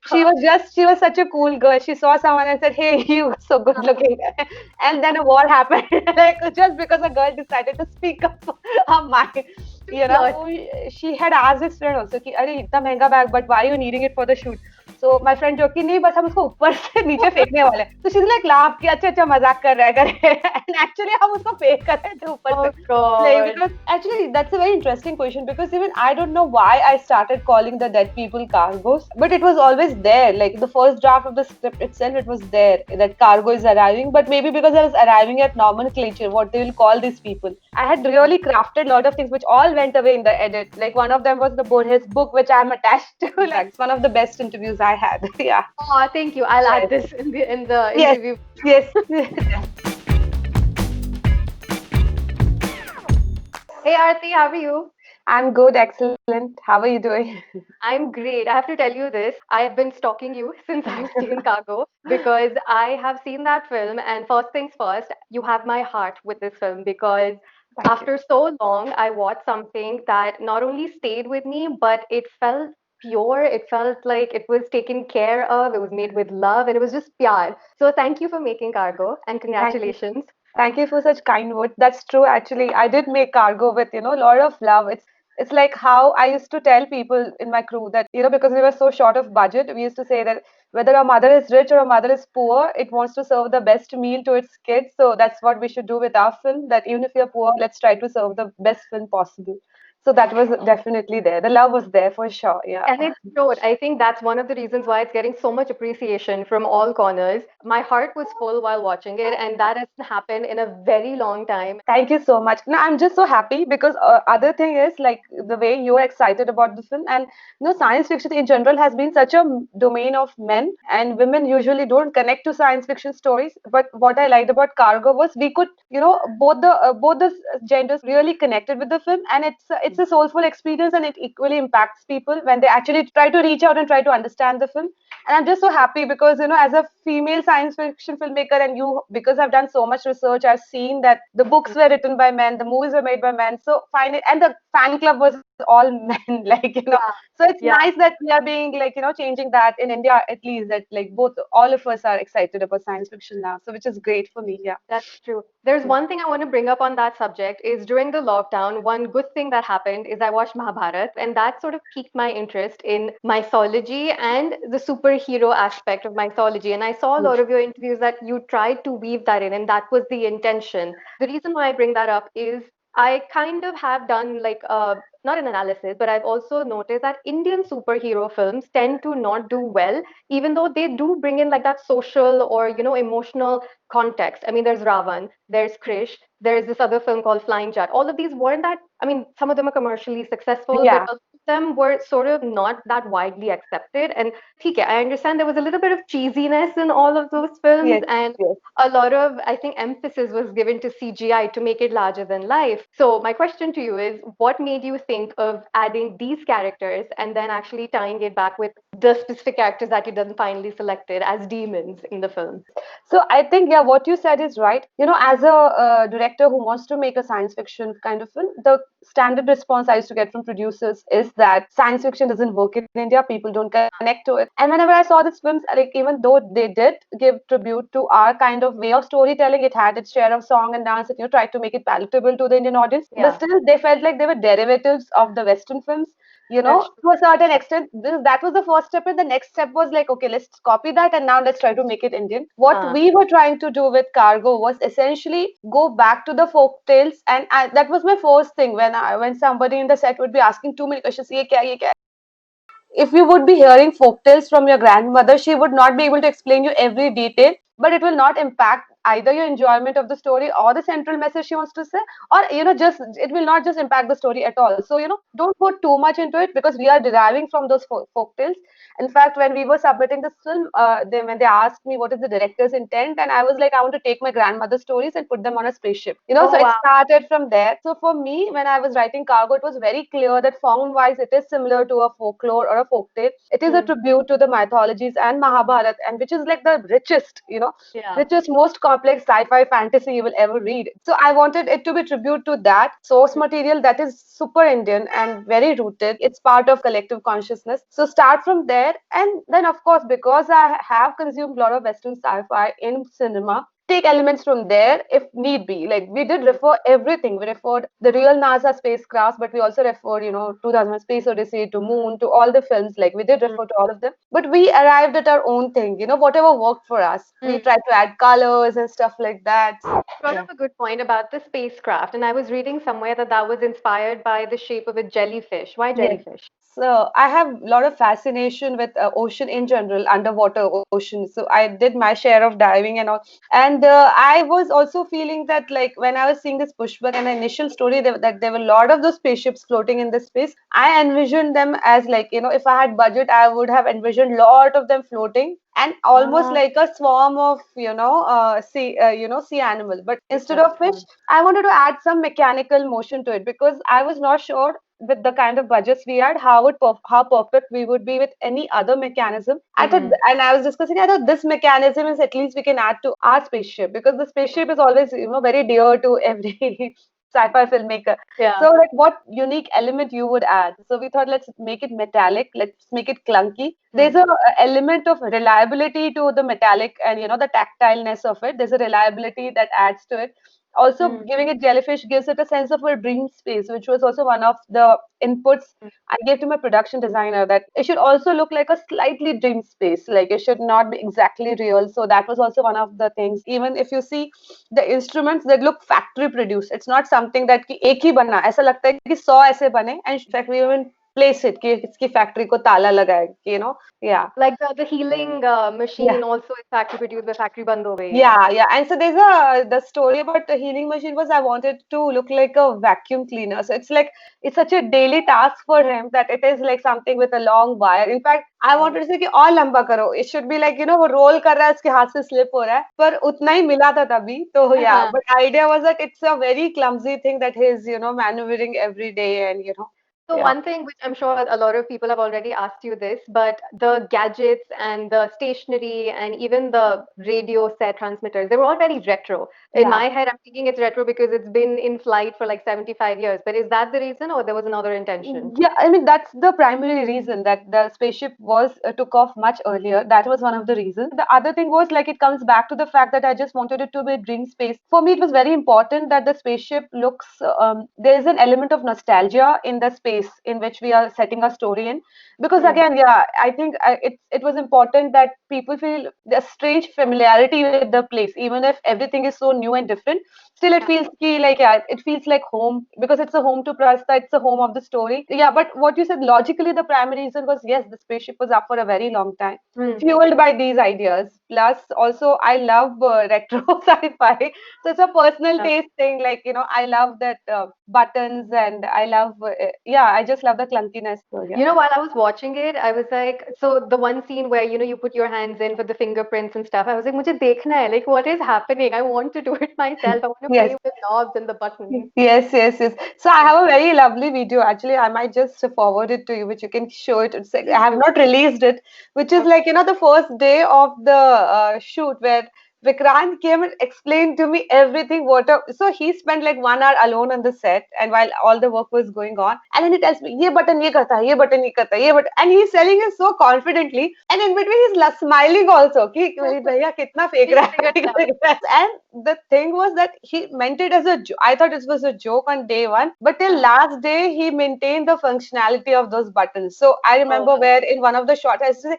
She was such a cool girl. She saw someone and said, "Hey, you are so good looking." And then a war happened. Like just because a girl decided to speak up her mind. You know, she had asked his friend also कि अरे इतना महंगा bag, but why are you needing it for the shoot? So my friend जोकि नहीं बस हम उसको ऊपर से नीचे फेंकने वाले हैं. So she's like laugh कि अच्छा अच्छा मजाक कर रहा है करे. And actually हम उसको फेंक कर रहे थे ऊपर से. Oh Like, God. because actually that's a very interesting question, because even I don't know why I started calling the dead people cargos, but it was always there. Like the first draft of the script itself, it was there that cargo is arriving. But maybe because I was arriving at nomenclature, what they will call these people. I had really crafted a lot of things which all went away in the edit. Like one of them was his book, which I'm attached to. Like it's one of the best interviews I had. Yeah. Oh, thank you. I'll add Yes. this in the Yes. interview. Yes. Hey Aarti, how are you? I'm good. Excellent. How are you doing? I'm great. I have to tell you this. I've been stalking you since I've seen Cargo because I have seen that film. And first things first, you have my heart with this film because Thank you. after so long, I watched something that not only stayed with me, but it felt pure. It felt like it was taken care of. It was made with love and it was just pure. So thank you for making Cargo and Thank you. congratulations. Thank you for such kind words. That's true. Actually, I did make cargo with, a lot of love. It's like how I used to tell people in my crew that, because we were so short of budget, we used to say that whether a mother is rich or a mother is poor, it wants to serve the best meal to its kids. So that's what we should do with our film. That even if you're poor, let's try to serve the best film possible. So that was definitely there. The love was there for sure. Yeah. And it showed. I think that's one of the reasons why it's getting so much appreciation from all corners. My heart was full while watching it, and that hasn't happened in a very long time. Thank you so much. No, I'm just so happy because other thing is like the way you're excited about the film, and science fiction in general has been such a domain of men, and women usually don't connect to science fiction stories. But what I liked about Cargo was we could, both the genders really connected with the film, and it's a soulful experience, and it equally impacts people when they actually try to reach out and try to understand the film. And I'm just so happy because, as a female science fiction filmmaker, and because I've done so much research, I've seen that the books were written by men, the movies were made by men. So finally, and the fan club was all men, like, Yeah, So it's yeah. nice that we are being like, changing that in India, at least that like both, all of us are excited about science fiction now. So which is great for me. Yeah. That's true. There's one thing I want to bring up on that subject is during the lockdown, one good thing that happened is I watched Mahabharat and that sort of piqued my interest in mythology and the superhero aspect of mythology. And I saw a lot of your interviews that you tried to weave that in, and that was the intention. The reason why I bring that up is I kind of have done like not an analysis, but I've also noticed that Indian superhero films tend to not do well, even though they do bring in like that social or emotional context. I mean, there's Ravan, there's Krish, there's this other film called Flying Jet. All of these weren't that, I mean, some of them are commercially successful, but Yeah. a lot of them were sort of not that widely accepted. And okay, I understand there was a little bit of cheesiness in all of those films, Yes. and Yes. a lot of, I think, emphasis was given to CGI to make it larger than life. So, my question to you is what made you think of adding these characters and then actually tying it back with the specific characters that you then finally selected as demons in the film? So I think, yeah, what you said is right. As a director who wants to make a science fiction kind of film, the standard response I used to get from producers is that science fiction doesn't work in India. People don't connect to it. And whenever I saw these films, like even though they did give tribute to our kind of way of storytelling, it had its share of song and dance. It tried to make it palatable to the Indian audience, but Yeah, still they felt like they were derivatives of the Western films, that's true. to a certain extent. That was the first step, and the next step was like, okay, let's copy that, and now let's try to make it Indian. What Uh, we were trying to do with Cargo was essentially go back to the folk tales, and that was my first thing when somebody in the set would be asking too many questions. Ye kya, ye kya? If you would be hearing folktales from your grandmother, she would not be able to explain you every detail, but it will not impact either your enjoyment of the story or the central message she wants to say, or just it will not just impact the story at all. So don't go too much into it, because we are deriving from those folktales. In fact, when we were submitting this film, when they asked me what is the director's intent, and I was like, I want to take my grandmother's stories and put them on a spaceship. So oh, it wow. started from there. So for me, when I was writing Cargo, it was very clear that form-wise, it is similar to a folklore or a folktale. It is a Hmm. tribute to the mythologies and Mahabharata, and which is like the richest, Yeah. richest, most complex sci-fi fantasy you will ever read. So I wanted it to be tribute to that source material that is super Indian and very rooted. It's part of collective consciousness. So start from there, and then of course, because I have consumed a lot of Western sci-fi in cinema, take elements from there if need be. Like we did refer everything. We referred the real NASA spacecraft, but we also referred, 2000 Space Odyssey to Moon to all the films. Like we did refer to all of them, but we arrived at our own thing. Whatever worked for us. We tried to add colors and stuff like that. Brought Yeah. up a good point about the spacecraft, and I was reading somewhere that that was inspired by the shape of a jellyfish. Why Yes. jellyfish? So I have a lot of fascination with ocean in general, underwater ocean. So I did my share of diving and all. And I was also feeling that like when I was seeing this Pushpak and the initial story that there were a lot of those spaceships floating in the space. I envisioned them as like, if I had budget, I would have envisioned a lot of them floating and almost Ah, like a swarm of, sea animal. But instead of which, I wanted to add some mechanical motion to it because I was not sure with the kind of budgets we had, how perfect we would be with any other mechanism. I thought, mm-hmm. and I was discussing, I thought this mechanism is at least we can add to our spaceship because the spaceship is always, very dear to every sci-fi filmmaker. Yeah. So, like, what unique element you would add? So we thought, let's make it metallic, let's make it clunky. There's a element of reliability to the metallic and the tactileness of it. There's a reliability that adds to it. Also, Mm. giving it jellyfish gives it a sense of a dream space, which was also one of the inputs I gave to my production designer, that it should also look like a slightly dream space, like it should not be exactly real. So that was also one of the things. Even if you see the instruments, they look factory produced. It's not something that कि एक ही बना, ऐसा लगता है कि 100 ऐसे बने, and in fact we even place it कि इसकी factory को ताला लगा है, yeah. Like the healing Yeah. machine also is factory produced by factory band ho gayi hai. Yeah, yeah. And so there's the story about the healing machine was I wanted to look like a vacuum cleaner. So it's like it's such a daily task for him that it is like something with a long wire. In fact, I wanted to say कि और लंबा करो. It should be like वो roll कर रहा है उसके हाथ से slip हो रहा है. पर उतना ही मिला था तभी. तो yeah. हाँ. But idea was that it's a very clumsy thing that he's maneuvering every day and So yeah. one thing which I'm sure a lot of people have already asked you this, but the gadgets and the stationery and even the radio set transmitters, they were all very retro. In Yeah. my head, I'm thinking it's retro because it's been in flight for like 75 years. But is that the reason or there was another intention? Yeah, I mean that's the primary reason that the spaceship was took off much earlier. That was one of the reasons. The other thing was like it comes back to the fact that I just wanted it to be a dream space. For me, it was very important that the spaceship looks. There is an element of nostalgia in the space in which we are setting a story in, because Mm. again, yeah, I think it was important that people feel a strange familiarity with the place, even if everything is so new and different. Still it feels like, yeah, it feels like home because it's a home to Prasta, it's a home of the story. Yeah, but what you said logically, the primary reason was yes, the spaceship was up for a very long time, Mm. fueled by these ideas. Plus, also I love retro sci-fi, so it's a personal Yeah. taste thing. Like I love that buttons, and I love yeah, I just love the clunkiness. So yeah. You know, while I was watching it, I was like, so the one scene where, you put your hands in for the fingerprints and stuff, I was like, मुझे देखना है, like, what is happening? I want to do it myself. I want to play Yes. with the knobs and the buttons. Yes, yes, yes. So I have a very lovely video. Actually, I might just forward it to you, which you can show it. It's like, I Please have do. not released it, which is like, the first day of the shoot where Vikrant came and explained to me everything. So he spent like 1 hour alone on the set, and while all the work was going on, and then he tells me, "ये button ये करता है, ये button ये करता है, ये button," and he's selling it so confidently, and in between he's smiling also. कि मेरी भैया कितना फेंक He's रहा having a है. time. And the thing was that he meant it as a joke. I thought it was a joke on day one, but till Yeah. last day he maintained the functionality of those buttons. So I Oh, remember where in one of the shots I said,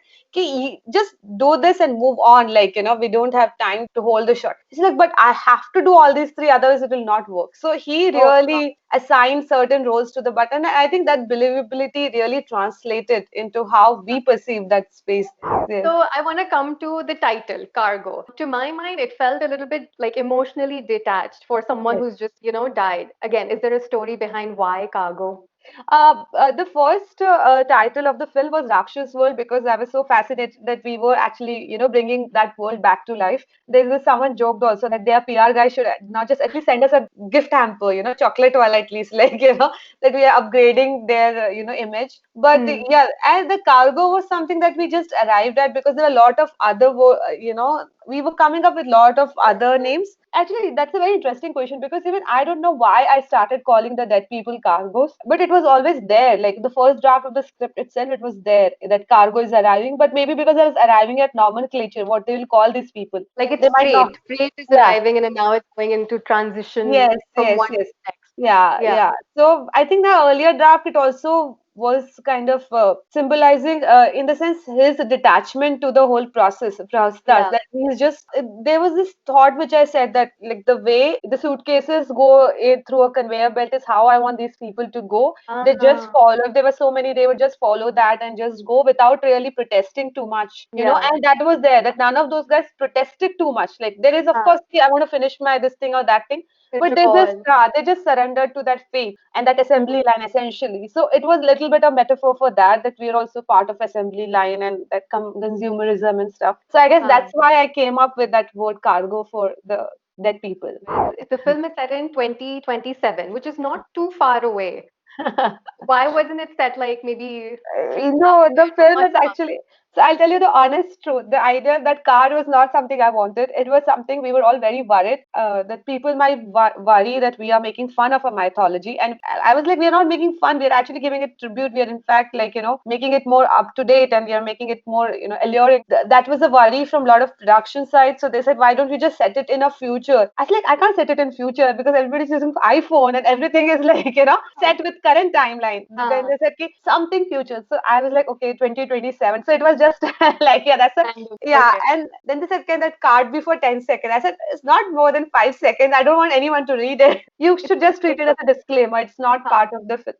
just do this and move on. Like, we don't have time to hold the shot. He's like, but I have to do all these three, otherwise it will not work. So he oh, really assigned certain roles to the button. And I think that believability really translated into how we perceive that space. Yes. so I want to come to the title, Cargo. To my mind, it felt a little bit like emotionally detached for someone Yes. who's just, died. Again, is there a story behind why Cargo? The first title of the film was Rakshas World because I was so fascinated that we were actually, bringing that world back to life. There was someone joked also that their PR guy should not just at least send us a gift hamper, chocolate wala at least, like, that we are upgrading their, image. But Hmm. yeah, and the cargo was something that we just arrived at because there were a lot of other, we were coming up with a lot of other names. Actually, that's a very interesting question because even I don't know why I started calling the dead people cargos, but it was always there. Like the first draft of the script itself, it was there that cargo is arriving. But maybe because I was arriving at nomenclature, what they will call these people. Like it's They might not. freight. Freight is Yeah. arriving and now it's going into transition Yes, from yes, one to yes. the next. Yeah, Yeah. yeah. So I think the earlier draft, it also was kind of symbolizing, in the sense, his detachment to the whole process Yeah. that he's just, there was this thought which I said that, like, the way the suitcases go through a conveyor belt is how I want these people to go. They just Ah, follow. If there were so many, they would just follow that and just go without really protesting too much, yeah. and that was there, that none of those guys protested too much. Like, there is, of Ah, course, "Okay, I want to finish my this thing or that thing," it's but a call. they just surrendered to that faith and that assembly line essentially. So it was a little bit of metaphor for that we are also part of assembly line and that consumerism and stuff. So I guess Ah. that's why I came up with that word cargo for the dead people. The film is set in 2027, which is not too far away. Why wasn't it set like maybe The 3,000 film or is actually. So I'll tell you the honest truth. The idea that car was not something I wanted. It was something we were all very worried that people might worry that we are making fun of a mythology. And I was like, we are not making fun. We are actually giving it tribute. We are in fact, like, making it more up to date and we are making it more, alluring. That was a worry from a lot of production sides. So they said, why don't we just set it in a future? I was like, I can't set it in future because everybody's using iPhone and everything is like, set with current timeline. Then Ah, they said, "Ki, something future." So I was like, okay, 2027. So it was just like, yeah, that's a, kind of. yeah. Okay. And then they said, can that card be for 10 seconds? I said, it's not more than 5 seconds. I don't want anyone to read it. You should just treat it as a disclaimer. It's not Huh. part of the film.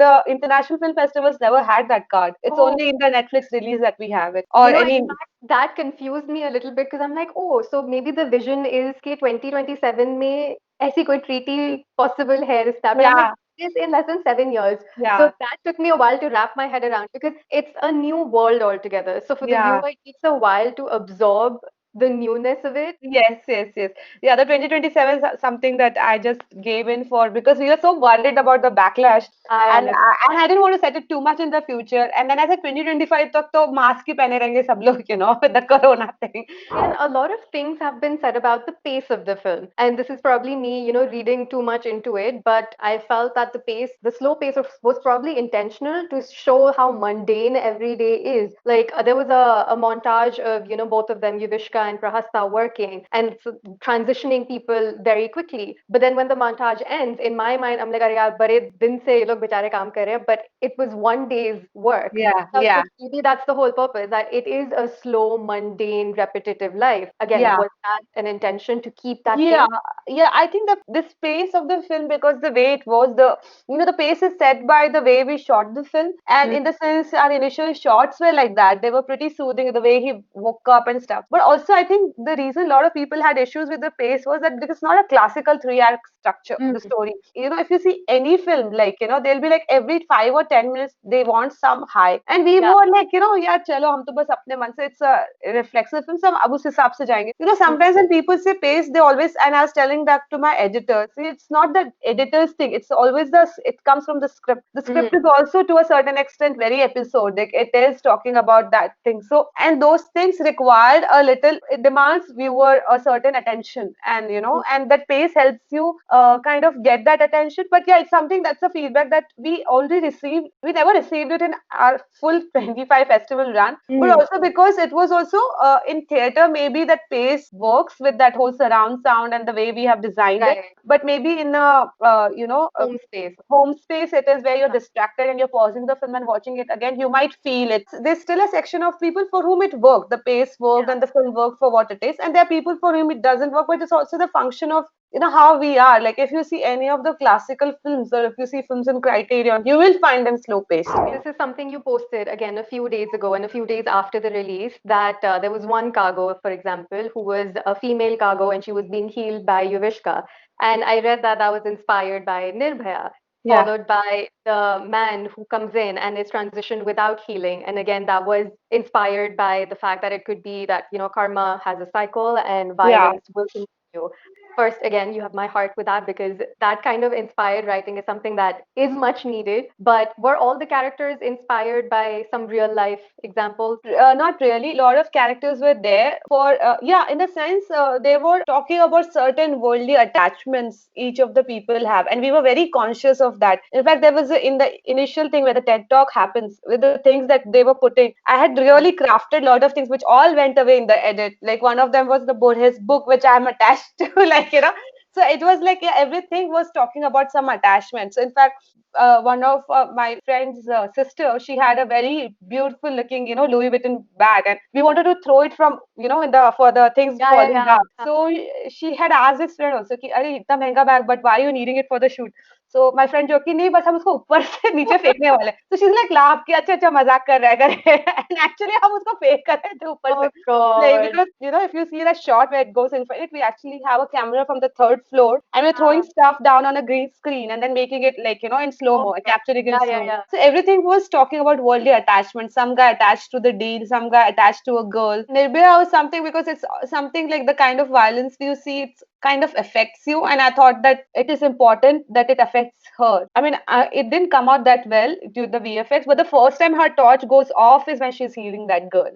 The international film festivals never had that card. It's Oh, only in the Netflix release that we have it, or in any. fact, that confused me a little bit because I'm like, oh, so maybe the vision is कि 2027 में ऐसी कोई treaty possible है इसका. But I'm like, Yeah, this in less than 7 years. So yeah, that took me a while to wrap my head around because it's a new world altogether. So for the yeah. viewer, it takes a while to absorb the newness of it. Yes, yes, yes. Yeah, the 2027 is something that I just gave in for because we were so worried about the backlash, I and understand. I didn't want to set it too much in the future. And then I said 2025 तक तो mask ही पहने रहेंगे सब लोग, with the corona thing. Again, a lot of things have been said about the pace of the film. And this is probably me, reading too much into it. But I felt that the slow pace was probably intentional to show how mundane every day is. Like there was a montage of, both of them, Yuvishka and Prahasta, working and transitioning people very quickly. But then when the montage ends, in my mind, I'm like, "Arey yaar, bade din se ye log बेचारे काम कर रहे हैं," but it was one day's work. Yeah, So yeah, maybe that's the whole purpose, that it is a slow, mundane, repetitive life. Again, yeah. was that an intention to keep that Yeah, pace? yeah, I think the pace of the film, because the way it was, the pace is set by the way we shot the film. And Mm, in the sense, our initial shots were like that. They were pretty soothing, the way he woke up and stuff. But also, I think the reason a lot of people had issues with the pace was that it's not a classical three-act structure, the mm, story. If you see any film, like, they'll be like every 5 or 10 minutes, they want some high. And we yeah. were like, yeah, chalo, hum to bas apne man se, it's a reflexive film, so hum ab us hisab se jayenge. Mm, Sometimes when people say pace, they always, and I was telling that to my editor, see, it's not the editor's thing. It's always it comes from the script. The mm, script is also to a certain extent very episodic. It is talking about that thing. So, and those things required a little, it demands viewer a certain attention. And, mm, and that pace helps you kind of get that attention. But yeah, it's something that's a feedback that we already received. We never received it in our full 25 festival run, but mm. also because it was also in theater, maybe that pace works with that whole surround sound and the way we have designed it. Right. But maybe in a Home space. home space, it is where you're distracted and you're pausing the film and watching it again, you might feel it. There's still a section of people for whom it worked, the pace worked and the film worked for what it is, and there are people for whom it doesn't work. But it's also the function of how we are. Like, if you see any of the classical films, or if you see films in Criterion, you will find them slow paced. This is something you posted again a few days ago and a few days after the release, that there was one cargo, for example, who was a female cargo and she was being healed by Yuvishka. And I read that that was inspired by Nirbhaya. Yeah. followed by the man who comes in and is transitioned without healing. And again, that was inspired by the fact that it could be that, karma has a cycle and Yeah. violence will continue. First, again, you have my heart with that because that kind of inspired writing is something that is much needed. But were all the characters inspired by some real life examples? Not really. A lot of characters were there for, yeah, in a sense, they were talking about certain worldly attachments each of the people have, and we were very conscious of that. In fact, there was in the initial thing where the TED talk happens with the things that they were putting. I had really crafted a lot of things which all went away in the edit. Like one of them was his book, which I'm attached to, like So it was like, yeah, everything was talking about some attachments. In fact, one of my friend's sister, she had a very beautiful looking, Louis Vuitton bag, and we wanted to throw it from, in the for the things Yeah, yeah, falling yeah. down. So she had asked this friend also, कि अरे इतना महंगा bag, but why are you needing it for the shoot? So my friend जोकि नहीं बस हम उसको ऊपर से नीचे फेंकने वाले हैं. So she's like laugh कि अच्छा अच्छा मजाक कर रहा है करे and actually हम उसको फेंक कर रहे थे ऊपर से. Oh Like, God. because if you see the shot where it goes in for it, we actually have a camera from the third floor and we're throwing stuff down on a green screen and then making it like in slow mo, Okay. capturing in Yeah, yeah, slow. yeah. So everything was talking about worldly attachment. Some guy attached to the deal, some guy attached to a girl. Nirbhaya was something because it's something like the kind of violence you see, it's kind of affects you, and I thought that it is important that it affects her. I mean, it didn't come out that well due to the VFX, but the first time her torch goes off is when she's healing that girl,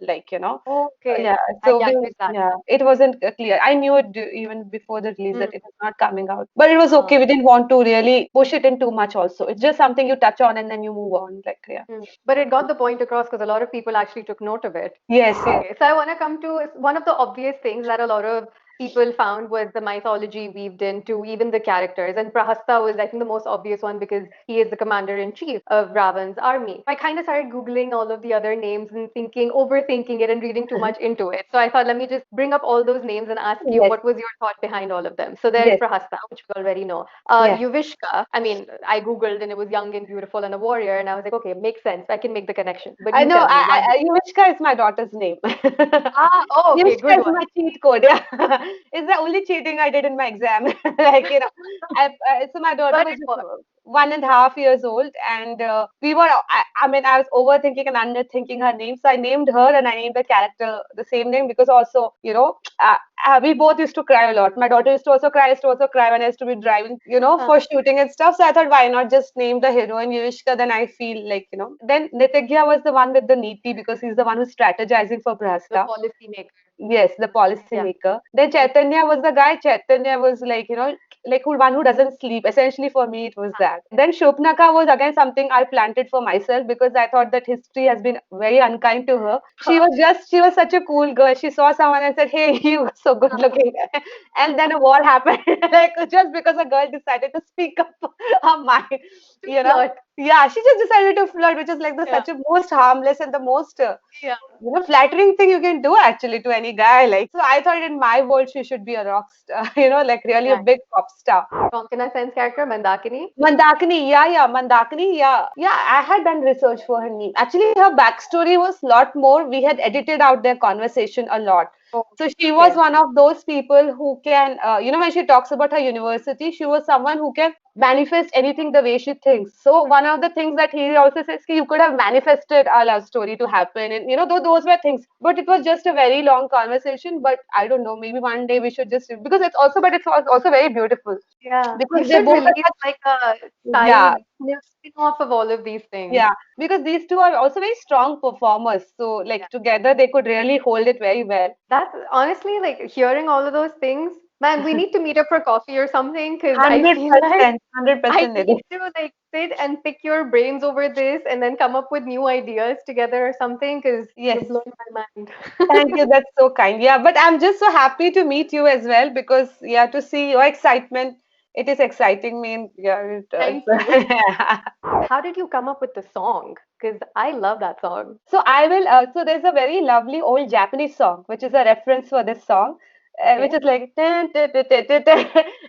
Okay. yeah, so I get that. yeah, it wasn't clear. I knew it even before the release Mm. that it was not coming out, but it was Uh, okay. We didn't want to really push it in too much. Also, it's just something you touch on and then you move on. Like, yeah, But it got the point across because a lot of people actually took note of it. yes, yes, Okay, so I want to come to one of the obvious things that a lot of people found was the mythology weaved into even the characters. And Prahasta was, I think, the most obvious one because he is the commander in chief of Ravan's army. I kind of started Googling all of the other names and overthinking it and reading too much into it. So I thought, let me just bring up all those names and ask you yes, what was your thought behind all of them. So there's yes, Prahasta, which we already know. yes. Yuvishka, I mean, I Googled and it was young and beautiful and a warrior. And I was like, okay, makes sense. I can make the connection. But I you know. tell me, why? Yuvichka is my daughter's name. Ah, oh, okay, Yuvichka good is one. my cheat code. Yeah, it's the only cheating I did in my exam. Like so my daughter But was it just worked. 1.5 years old, and we were. I mean, I was overthinking and underthinking her name, so I named her and I named the character the same name because also, we both used to cry a lot. My daughter used to also cry. I used to also cry when I used to be driving, Uh, for shooting and stuff. So I thought, why not just name the heroine Yuvishka? Then I feel like, Then Nitigya was the one with the Niti because he's the one who's strategizing for the Prahasta. policy maker. Yes, the policy Yeah. maker. Then Chaitanya was the guy. Chaitanya was like, like one who doesn't sleep. Essentially, for me, it was that. Then Shupnaka was again something I planted for myself because I thought that history has been very unkind to her. She was such a cool girl. She saw someone and said, "Hey, you are so good looking," and then a war happened. Like just because a girl decided to speak up her mind, To you know. flirt. Yeah, she just decided to flirt, which is like the Yeah. such a most harmless and the most Yeah. flattering thing you can do actually to any guy. Like, so I thought in my world she should be a rock star, like really a Right. big pop star. Konkana Sen's character, Mandakini. Mandakini, yeah, Mandakini, yeah. I had done research for her name. Actually, her backstory was a lot more. We had edited out their conversation a lot. Oh, So she was okay. one of those people who can, when she talks about her university, she was someone who can manifest anything the way she thinks. So one of the things that he also says, you could have manifested our love story to happen, and those were things. But it was just a very long conversation. But I don't know, maybe one day we should just because but it's also very beautiful Yeah. You because they should both are release like a yeah, side spin-off of all of these things. yeah, because these two are also very strong performers. So, Yeah. like together, they could really hold it very well. That's honestly like hearing all of those things. Man, we need to meet up for coffee or something because I Hundred feel like percent, hundred I percent, need Nidhi. to like sit and pick your brains over this and then come up with new ideas together or something because you're Yes, blowing my mind. thank you. That's so kind. Yeah, but I'm just so happy to meet you as well because yeah, to see your excitement, it is exciting me. And, yeah, Thank you. yeah. How did you come up with the song? Because I love that song. So I will. So there's a very lovely old Japanese song, which is a reference for this song, which Okay. is like, "Dun, dun, dun, dun, dun, dun."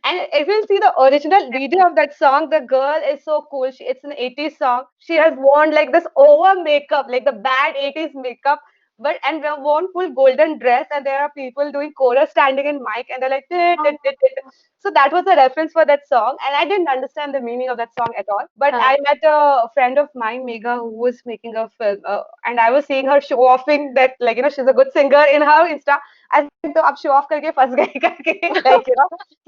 And if you see the original video of that song, the girl is so cool. It's an 80s song. She has worn like this over makeup, like the bad 80s makeup, but and we worn full golden dress, and there are people doing chorus standing in mic, and they're like, "Tit, tit, tit, tit." So that was a reference for that song, and I didn't understand the meaning of that song at all. But Uh, I met a friend of mine, Megha, who was making a film, and I was seeing her show offing that, like, she's a good singer in her Insta. I said, "तो आप show off करके फंस गए करके," like,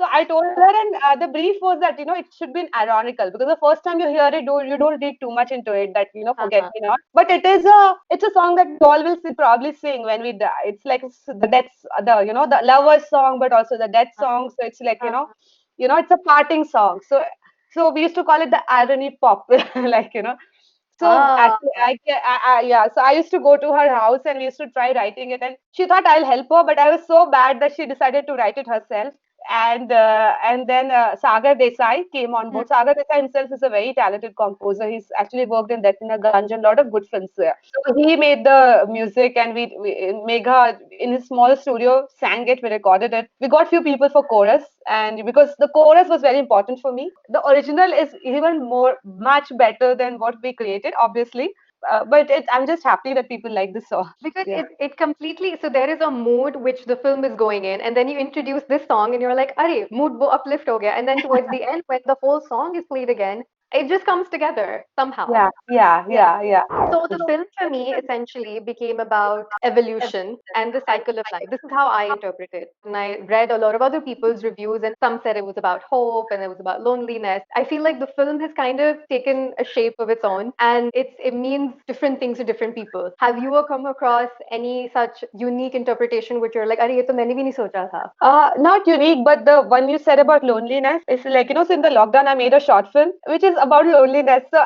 So I told her, and the brief was that it should be ironical, because the first time you hear it, you don't read too much into it, that forget me not. But it's a song that we all will probably sing when we die. It's like the death, the lover's song, but also the death song. So it's like it's a parting song. So we used to call it the irony pop, like So ah, actually, yeah. So I used to go to her house, and we used to try writing it, and she thought I'll help her, but I was so bad that she decided to write it herself. And then Sagar Desai came on hmm, board. Sagar Desai himself is a very talented composer. He's actually worked in Detina Ganj and a lot of good films there. So he made the music, and we Megha in his small studio sang it. We recorded it. We got few people for chorus, and because the chorus was very important for me. The original is even much better than what we created, obviously. But I'm just happy that people like this song. because Yeah. it completely, so there is a mood which the film is going in, and then you introduce this song, and you're like, "Arey, mood wo uplift ho gaya." And then towards the end, when the whole song is played again, it just comes together somehow. Yeah, yeah, Yeah. yeah, yeah. So the film for me essentially became about evolution and the cycle of life. This is how I interpret it. And I read a lot of other people's reviews, and some said it was about hope and it was about loneliness. I feel like the film has kind of taken a shape of its own, and it means different things to different people. Have you ever come across any such unique interpretation which you're like, "Arey, ye to maine bhi nahi socha tha." Not unique, but the one you said about loneliness is like, so in the lockdown, I made a short film which is about loneliness. So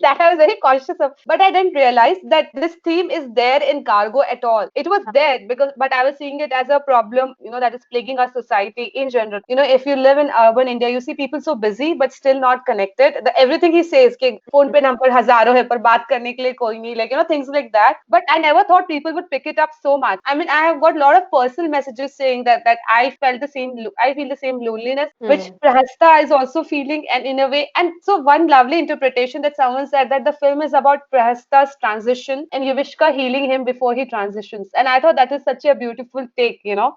that I was very conscious of, but I didn't realize that this theme is there in Cargo at all. It was there but I was seeing it as a problem, that is plaguing our society in general. If you live in urban India, you see people so busy but still not connected. Everything he says, कि phone पे number हजारों है पर बात करने के लिए कोई नहीं, like things like that. But I never thought people would pick it up so much. I mean, I have got a lot of personal messages saying that I feel the same loneliness, which Hmm. Prahasta is also feeling, and in a way. And so one lovely interpretation that someone said that the film is about Prahasta's transition and Yuvishka healing him before he transitions. And I thought that is such a beautiful take. Yeah,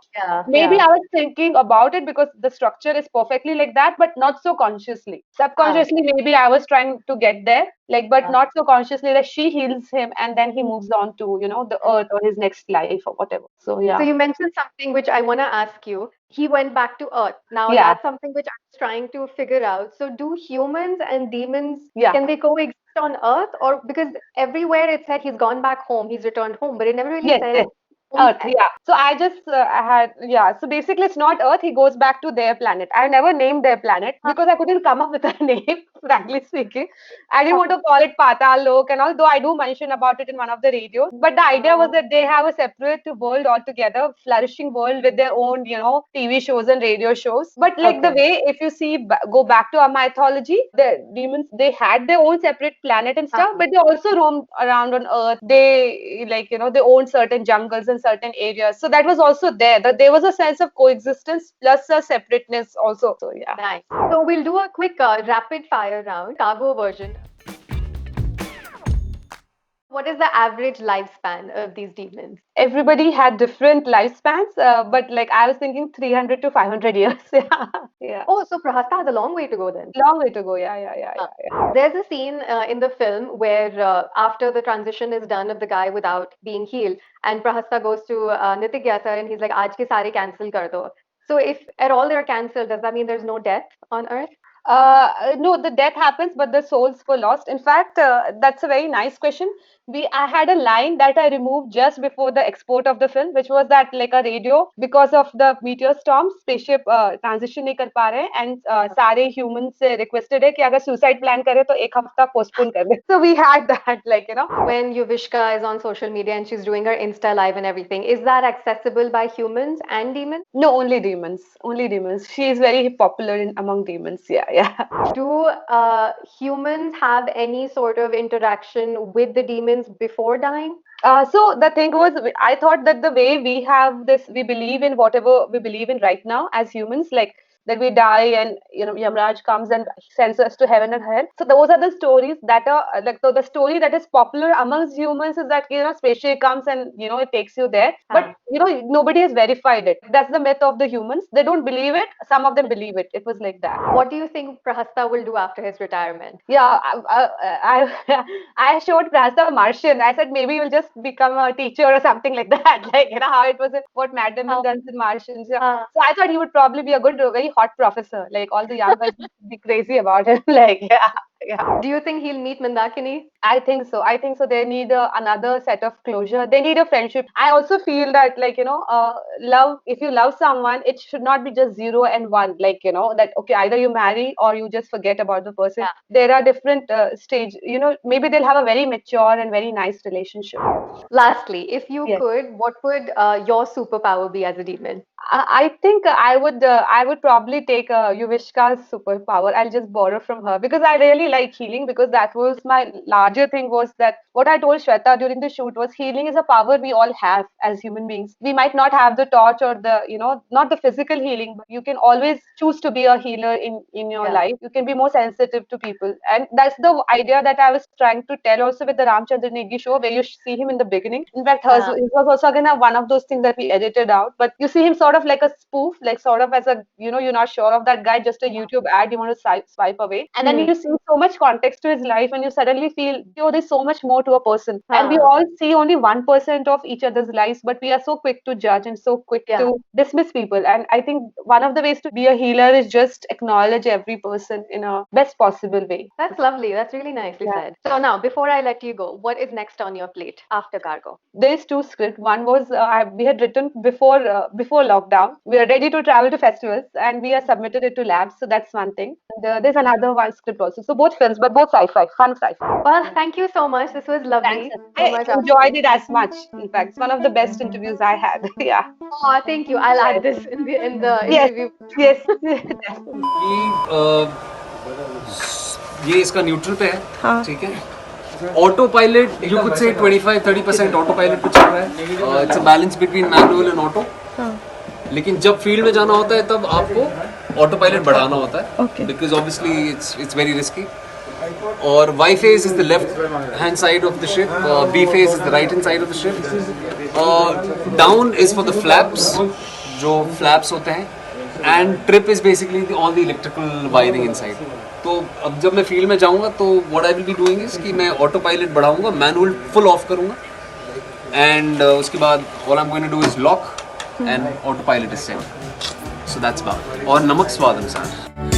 Maybe yeah. I was thinking about it because the structure is perfectly like that, but not so consciously. Ah, Subconsciously, maybe I was trying to get there, like, but ah. not so consciously that she heals him and then he moves on to, the earth or his next life or whatever. So, So yeah. you mentioned something which I want to ask you. He went back to Earth. Now Yeah. that's something which I was trying to figure out. So do humans and demons, Yeah. can they coexist on Earth? Or because everywhere it said he's gone back home, he's returned home, but it never really Yes, said yes. home Earth, yet. yeah. So I had, yeah. So basically, it's not Earth. He goes back to their planet. I never named their planet Huh. because I couldn't come up with a name, frankly speaking. I didn't want to call it Patal Lok, and although I do mention about it in one of the radios, but the idea was that they have a separate world altogether, flourishing world with their own, TV shows and radio shows. But like the Okay. way, if you see, go back to our mythology, the demons, they had their own separate planet and stuff, Uh-huh. but they also roamed around on Earth. They, like, they owned certain jungles and certain areas. So that was also there. That there was a sense of coexistence plus a separateness also. So yeah. Nice. So we'll do a quick rapid fire round, cargo version. What is the average lifespan of these demons? Everybody had different lifespans, but like I was thinking 300 to 500 years. Yeah. Yeah. Oh, so Prahasta has a long way to go then. Long way to go. Yeah, yeah, yeah, Uh, yeah, yeah. There's a scene in the film where after the transition is done of the guy without being healed, and Prahasta goes to Nitiya sir and he's like, "Aaj ke sare cancel kar do." So if at all they're cancelled, does that mean there's no death on Earth? No, the death happens, but the souls were lost. In fact, that's a very nice question. I had a line that I removed just before the export of the film, which was that like a radio, because of the meteor storm, spaceship transition नहीं कर पा रहे हैं, and सारे humans से requested है कि अगर suicide plan करे तो एक हफ्ता postpone कर दे. So we had that, When Yuvishka is on social media and she's doing her Insta live and everything, is that accessible by humans and demons? No, only demons, only demons. She is very popular among demons. Yeah, yeah. Do humans have any sort of interaction with the demons before dying? So the thing was, I thought that the way we have this, we believe in whatever we believe in right now as humans, like that we die and Yamraj comes and sends us to heaven and hell. So those are the stories that are like the story that is popular amongst humans is that spaceship comes and it takes you there. But nobody has verified it. That's the myth of the humans. They don't believe it. Some of them believe it. It was like that. What do you think Prahasta will do after his retirement? Yeah, I showed Prasta Martian. I said maybe you'll just become a teacher or something like that. Like how it was what Matt Damon does in Martians. Yeah. So I thought he would probably be a good, very hot professor. Like all the young guys would be crazy about him. Like yeah. Do you think he'll meet Mandakini? I think so. I think so. They need another set of closure. They need a friendship. I also feel that, like, love, if you love someone, it should not be just 0 and 1. Like, that, okay, either you marry or you just forget about the person. Yeah. There are different stage, maybe they'll have a very mature and very nice relationship. Lastly, if you Yes. could, what would your superpower be as a demon? I think I would probably take Yuvishka's superpower. I'll just borrow from her because I really like healing, because that was my larger thing, was that what I told Shweta during the shoot was healing is a power we all have as human beings. We might not have the torch or the, not the physical healing, but you can always choose to be a healer in your life. You can be more sensitive to people. And that's the idea that I was trying to tell also with the Ramchandra Negi show, where you see him in the beginning. In fact, hers it was also again one of those things that we edited out. But you see him sort of like a spoof, like sort of as a, you're not sure of that guy, just a YouTube ad, you want to swipe away. And then you see so much context to his life, and you suddenly feel, there's so much more to a person. And we all see only 1% of each other's lives, but we are so quick to judge and so quick to dismiss people. And I think one of the ways to be a healer is just acknowledge every person in a best possible way. That's lovely. That's really nicely said. So now, before I let you go, what is next on your plate after Cargo? There's 2 scripts. One was we had written before lockdown. We are ready to travel to festivals, and we have submitted it to labs. So that's one thing. And, there's another one script also. So both films, but both sci-fi, fun sci-fi. Well, thank you so much. This was lovely. Thanks. I enjoyed it as much. In fact, it's one of the best interviews I had. Yeah. Oh, thank you. I'll add this in the interview. Yes. ये इसका neutral पे है, ठीक है. Auto pilot you could say 25-30% auto pilot पे चल रहा है. It's a balance between manual and auto. लेकिन जब फील्ड में जाना होता है तब आपको ऑटो पायलट बढ़ाना होता है, because obviously it's very risky. और Y phase is the left hand side of the ship, B phase is the right hand side of the ship. Down is for the flaps, जो flaps होते हैं, and trip is basically all the electrical wiring inside. तो अब जब मैं field में जाऊंगा तो what I will be doing is कि मैं ऑटो पायलट बढ़ाऊंगा, मैनुअल फुल ऑफ करूंगा, एंड उसके बाद all I am going to do is lock and autopilot is set. So that's about. और नमक स्वाद अनुसार.